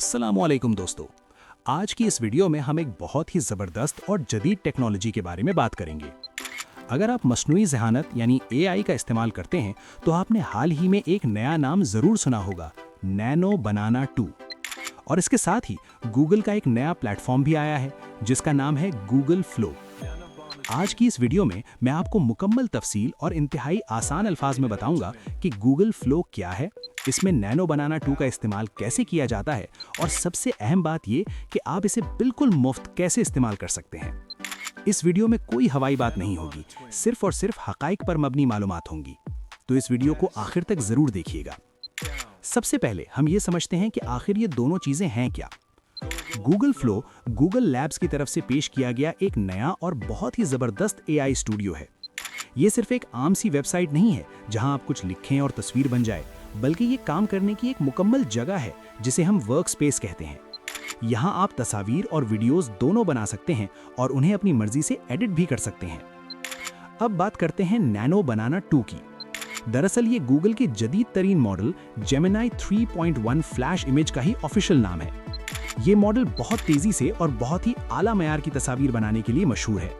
अस्सलामुअलैकुम दोस्तों। आज की इस वीडियो में हम एक बहुत ही ज़बरदस्त और जदीद टेक्नोलॉजी के बारे में बात करेंगे। अगर आप मस्नूई ज़हानत यानी एआई का इस्तेमाल करते हैं तो आपने हाल ही में एक नया नाम ज़रूर सुना होगा, नैनो बनाना 2। और इसके साथ ही गूगल का एक नया प्लेटफॉर्म भी आया है जिसका नाम है गूगल फ्लो। आज की इस वीडियो में मैं आपको मुकम्मल तफसील और इंतहाई आसान अल्फाज में बताऊंगा कि गूगल फ्लो क्या है, इसमें नैनो बनाना 2 का इस्तेमाल कैसे किया जाता है और सबसे अहम बात ये कि आप इसे बिल्कुल मुफ्त कैसे इस्तेमाल कर सकते हैं। इस वीडियो में कोई हवाई बात नहीं होगी, सिर्फ और सिर्फ हकाइक पर मबनी मालूमात होंगी, तो इस वीडियो को आखिर तक ज़रूर देखिएगा। सबसे पहले हम ये समझते हैं कि आखिर ये दोनों चीज़ें हैं क्या। गूगल फ्लो गूगल लैब्स की तरफ से पेश किया गया एक नया और बहुत ही ज़बरदस्त एआई स्टूडियो है। ये सिर्फ एक आम सी वेबसाइट नहीं है जहां आप कुछ लिखें और तस्वीर बन जाए, बल्कि ये काम करने की एक मुकम्मल जगह है जिसे हम वर्क स्पेस कहते हैं। यहाँ आप तस्वीर और वीडियोस दोनों बना सकते हैं और उन्हें अपनी मर्जी से एडिट भी कर सकते हैं। अब बात करते हैं नैनो बनाना 2 की। दरअसल ये गूगल के जदीद तरीन मॉडल जेमिनी 3.1 फ्लैश इमेज का ही ऑफिशियल नाम है। ये मॉडल बहुत तेजी से और बहुत ही आला मयार की तस्वीर बनाने के लिए मशहूर है।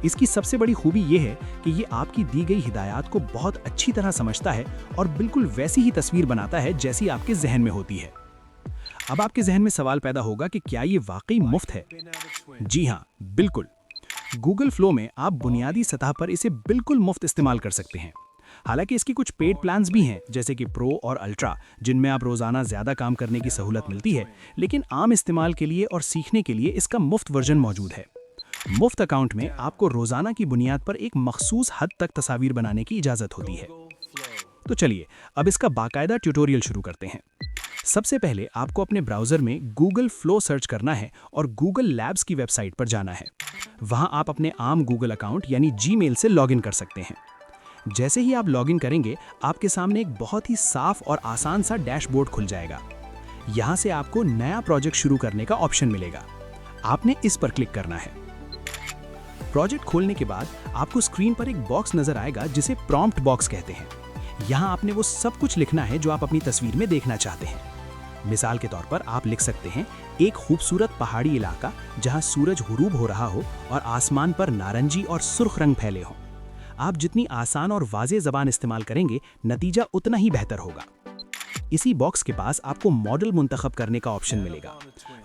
इसकी सबसे बड़ी खूबी ये है कि ये आपकी दी गई हिदायत को बहुत अच्छी तरह समझता है और बिल्कुल वैसी ही तस्वीर बनाता है जैसी आपके जहन में होती है। अब आपके जहन में सवाल पैदा होगा कि क्या ये वाकई मुफ्त है? जी हाँ, बिल्कुल। गूगल फ्लो में आप बुनियादी सतह पर इसे बिल्कुल मुफ्त इस्तेमाल कर सकते हैं। हालांकि इसकी कुछ पेड प्लान्स भी हैं, जैसे कि प्रो और अल्ट्रा, जिनमें आप रोज़ाना ज़्यादा काम करने की सहूलत मिलती है, लेकिन आम इस्तेमाल के लिए और सीखने के लिए इसका मुफ्त वर्जन मौजूद है। मुफ्त अकाउंट में आपको रोज़ाना की बुनियाद पर एक मखसूस हद तक तस्वीर बनाने की इजाज़त होती है। तो चलिए अब इसका बाकायदा ट्यूटोरियल शुरू करते हैं। सबसे पहले आपको अपने ब्राउज़र में गूगल फ्लो सर्च करना है और गूगल लैब्स की वेबसाइट पर जाना है। वहाँ आप अपने आम गूगल अकाउंट यानी जीमेल से लॉगिन कर सकते हैं। जैसे ही आप लॉगिन करेंगे, आपके सामने एक बहुत ही साफ और आसान सा डैशबोर्ड खुल जाएगा। यहाँ से आपको नया प्रोजेक्ट शुरू करने का ऑप्शन मिलेगा। आपने इस पर क्लिक करना है। प्रोजेक्ट खोलने के बाद आपको स्क्रीन पर एक बॉक्स नजर आएगा जिसे प्रॉम्प्ट बॉक्स कहते हैं। यहाँ आपने वो सब कुछ लिखना है जो आप अपनी तस्वीर में देखना चाहते हैं। मिसाल के तौर पर आप लिख सकते हैं, एक खूबसूरत पहाड़ी इलाका जहाँ सूरज गुरूब हो रहा हो और आसमान पर नारंगी और सुर्ख रंग फैले हों। आप जितनी आसान और वाज़ेह ज़बान इस्तेमाल करेंगे, नतीजा उतना ही बेहतर होगा। इसी बॉक्स के पास आपको मॉडल मुंतखब करने का ऑप्शन मिलेगा।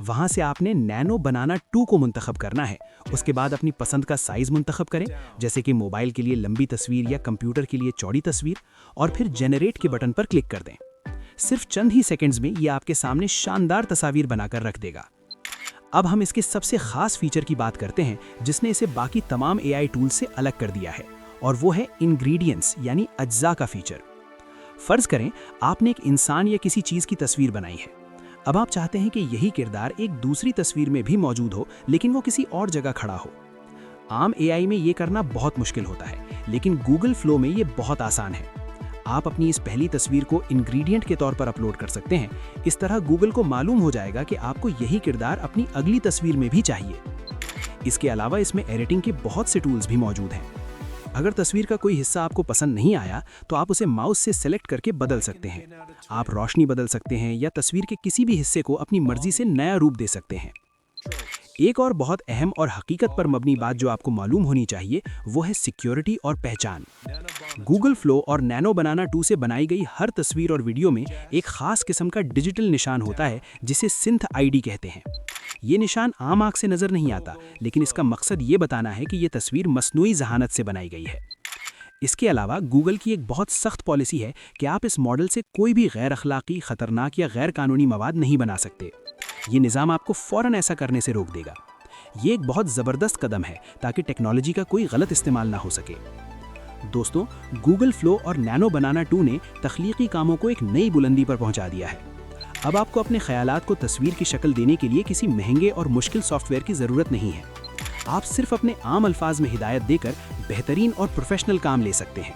वहाँ से आपने नैनो बनाना 2 को मुंतखब करना है। उसके बाद अपनी पसंद का साइज़ मुंतखब करें, जैसे कि मोबाइल के लिए लंबी तस्वीर या कंप्यूटर के लिए चौड़ी तस्वीर, और फिर जनरेट के बटन पर क्लिक कर दें। सिर्फ चंद ही सेकेंड्स में ये आपके सामने शानदार तस्वीर बनाकर रख देगा। अब हम इसके सबसे खास फीचर की बात करते हैं जिसने इसे बाकी तमाम एआई टूल से अलग कर दिया है, और वो है इंग्रेडिएंट्स यानी अज्जा का फीचर। फर्ज करें आपने एक इंसान या किसी चीज़ की तस्वीर बनाई है। अब आप चाहते हैं कि यही किरदार एक दूसरी तस्वीर में भी मौजूद हो, लेकिन वो किसी और जगह खड़ा हो। आम एआई में ये करना बहुत मुश्किल होता है, लेकिन गूगल फ्लो में ये बहुत आसान है। आप अपनी इस पहली तस्वीर को इंग्रेडिएंट के तौर पर अपलोड कर सकते हैं। इस तरह गूगल को मालूम हो जाएगा कि आपको यही किरदार अपनी अगली तस्वीर में भी चाहिए। इसके अलावा इसमें एडिटिंग के बहुत से टूल्स भी मौजूद हैं। अगर तस्वीर का कोई हिस्सा आपको पसंद नहीं आया तो आप उसे माउस से सेलेक्ट करके बदल सकते हैं। आप रोशनी बदल सकते हैं या तस्वीर के किसी भी हिस्से को अपनी मर्जी से नया रूप दे सकते हैं। एक और बहुत अहम और हकीकत पर मबनी बात जो आपको मालूम होनी चाहिए, वो है सिक्योरिटी और पहचान। गूगल फ्लो और नैनो बनाना 2 से बनाई गई हर तस्वीर और वीडियो में एक खास किस्म का डिजिटल निशान होता है जिसे सिंथ आईडी कहते हैं। ये निशान आम आंख से नजर नहीं आता, लेकिन इसका मकसद ये बताना है कि ये तस्वीर मस्नूई जहानत से बनाई गई है। इसके अलावा गूगल की एक बहुत सख्त पॉलिसी है कि आप इस मॉडल से कोई भी गैर अखलाकी, खतरनाक या गैर कानूनी मवाद नहीं बना सकते। ये निज़ाम आपको फ़ौरन ऐसा करने से रोक देगा। ये एक बहुत ज़बरदस्त कदम है ताकि टेक्नोलॉजी का कोई गलत इस्तेमाल ना हो सके। दोस्तों, गूगल फ्लो और नैनो बनाना 2 ने तख्लीकी कामों को एक नई बुलंदी पर पहुंचा दिया है। अब आपको अपने ख्यालात को तस्वीर की शक्ल देने के लिए किसी महंगे और मुश्किल सॉफ्टवेयर की ज़रूरत नहीं है। आप सिर्फ अपने आम अल्फाज में हिदायत देकर बेहतरीन और प्रोफेशनल काम ले सकते हैं।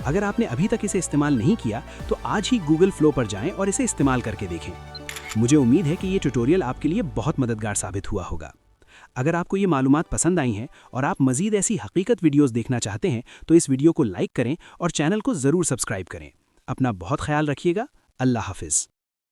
अगर आपने अभी तक इसे इस्तेमाल नहीं किया तो आज ही गूगल फ्लो पर जाएं और इसे इस्तेमाल करके देखें। मुझे उम्मीद है कि ये ट्यूटोरियल आपके लिए बहुत मददगार साबित हुआ होगा। अगर आपको ये मालूमात पसंद आई हैं और आप मज़ीद ऐसी हकीकत वीडियोस देखना चाहते हैं तो इस वीडियो को लाइक करें और चैनल को ज़रूर सब्सक्राइब करें। अपना बहुत ख्याल रखिएगा। अल्लाह हाफिज़।